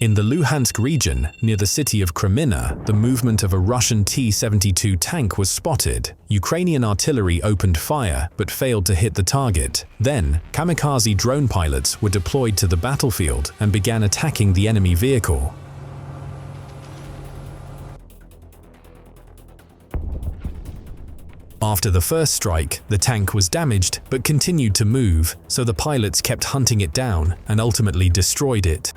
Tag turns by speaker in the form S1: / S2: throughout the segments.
S1: In the Luhansk region, near the city of Kreminna, the movement of a Russian T-72 tank was spotted. Ukrainian artillery opened fire but failed to hit the target. Then, kamikaze drone pilots were deployed to the battlefield and began attacking the enemy vehicle. After the first strike, the tank was damaged but continued to move, so the pilots kept hunting it down and ultimately destroyed it.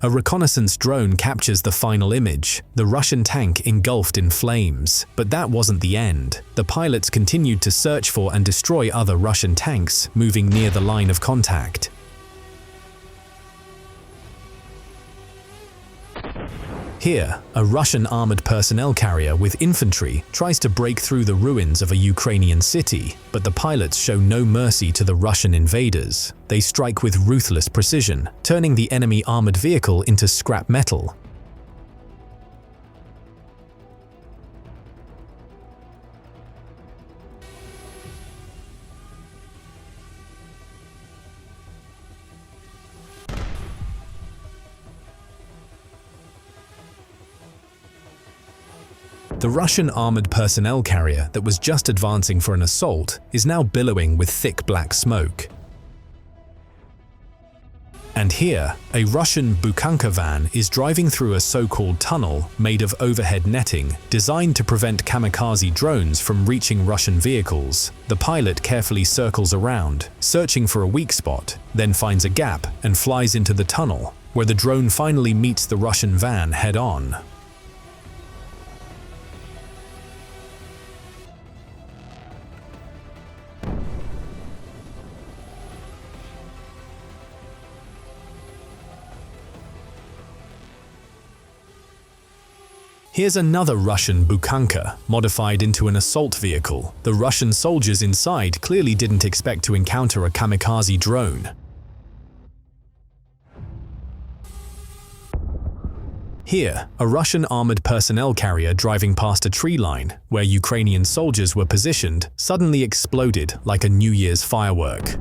S1: A reconnaissance drone captures the final image, the Russian tank engulfed in flames. But that wasn't the end. The pilots continued to search for and destroy other Russian tanks moving near the line of contact. Here, a Russian armored personnel carrier with infantry tries to break through the ruins of a Ukrainian city, but the pilots show no mercy to the Russian invaders. They strike with ruthless precision, turning the enemy armored vehicle into scrap metal. The Russian armored personnel carrier that was just advancing for an assault is now billowing with thick black smoke. And here, a Russian Bukhanka van is driving through a so-called tunnel made of overhead netting designed to prevent kamikaze drones from reaching Russian vehicles. The pilot carefully circles around, searching for a weak spot, then finds a gap and flies into the tunnel, where the drone finally meets the Russian van head-on. Here's another Russian Bukhanka, modified into an assault vehicle. The Russian soldiers inside clearly didn't expect to encounter a kamikaze drone. Here, a Russian armored personnel carrier driving past a tree line, where Ukrainian soldiers were positioned, suddenly exploded like a New Year's firework.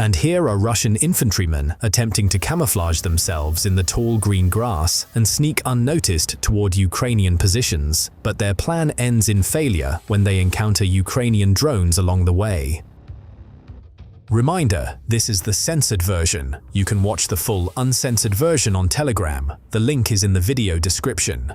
S1: And here are Russian infantrymen attempting to camouflage themselves in the tall green grass and sneak unnoticed toward Ukrainian positions, but their plan ends in failure when they encounter Ukrainian drones along the way. Reminder, this is the censored version. You can watch the full uncensored version on Telegram. The link is in the video description.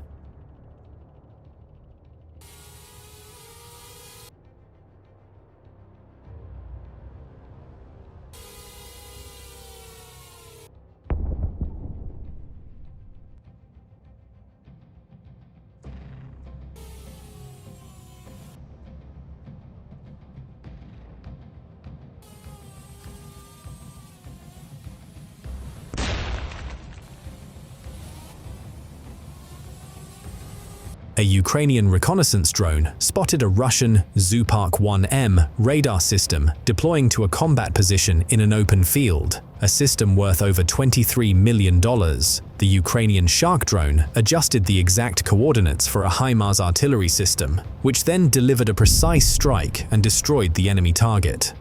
S1: A Ukrainian reconnaissance drone spotted a Russian Zupark-1M radar system deploying to a combat position in an open field, a system worth over $23 million. The Ukrainian Shark drone adjusted the exact coordinates for a HIMARS artillery system, which then delivered a precise strike and destroyed the enemy target.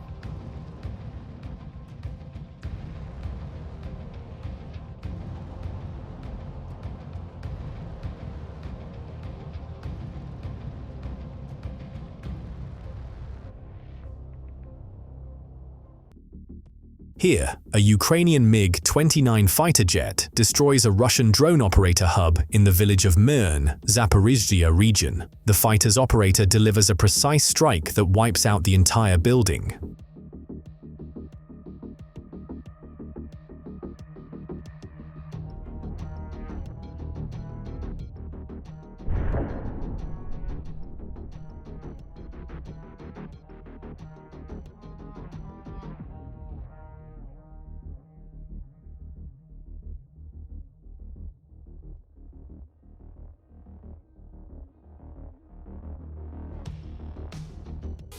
S1: Here, a Ukrainian MiG-29 fighter jet destroys a Russian drone operator hub in the village of Myrn, Zaporizhzhia region. The fighter's operator delivers a precise strike that wipes out the entire building.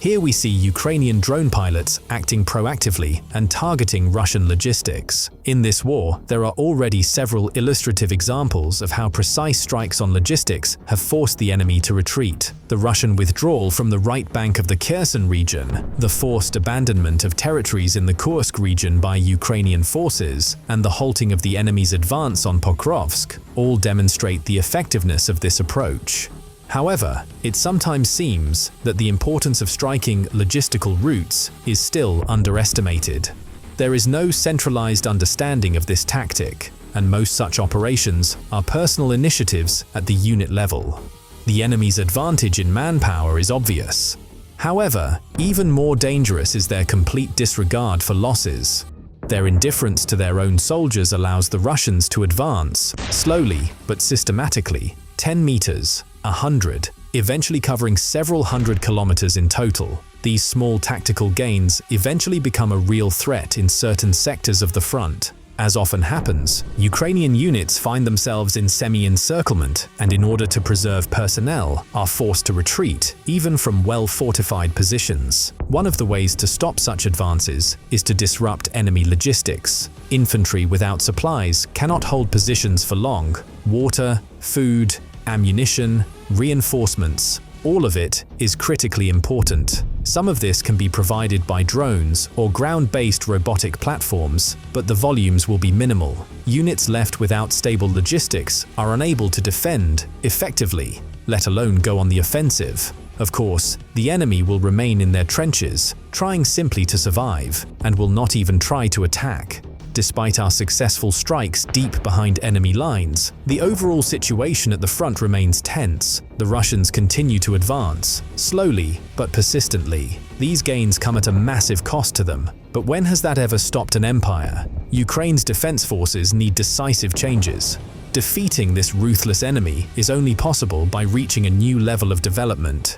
S1: Here we see Ukrainian drone pilots acting proactively and targeting Russian logistics. In this war, there are already several illustrative examples of how precise strikes on logistics have forced the enemy to retreat. The Russian withdrawal from the right bank of the Kherson region, the forced abandonment of territories in the Kursk region by Ukrainian forces, and the halting of the enemy's advance on Pokrovsk all demonstrate the effectiveness of this approach. However, it sometimes seems that the importance of striking logistical routes is still underestimated. There is no centralized understanding of this tactic, and most such operations are personal initiatives at the unit level. The enemy's advantage in manpower is obvious. However, even more dangerous is their complete disregard for losses. Their indifference to their own soldiers allows the Russians to advance, slowly but systematically, 10 meters, 100, eventually covering several hundred kilometers in total. These small tactical gains eventually become a real threat in certain sectors of the front. As often happens, Ukrainian units find themselves in semi-encirclement and in order to preserve personnel are forced to retreat, even from well-fortified positions. One of the ways to stop such advances is to disrupt enemy logistics. Infantry without supplies cannot hold positions for long. Water, food, ammunition, reinforcements, all of it is critically important. Some of this can be provided by drones or ground-based robotic platforms, but the volumes will be minimal. Units left without stable logistics are unable to defend effectively, let alone go on the offensive. Of course, the enemy will remain in their trenches, trying simply to survive, and will not even try to attack. Despite our successful strikes deep behind enemy lines, the overall situation at the front remains tense. The Russians continue to advance, slowly but persistently. These gains come at a massive cost to them. But when has that ever stopped an empire? Ukraine's defense forces need decisive changes. Defeating this ruthless enemy is only possible by reaching a new level of development.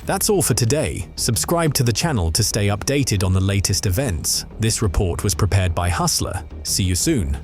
S1: That's all for today. Subscribe to the channel to stay updated on the latest events. This report was prepared by Hustler. See you soon.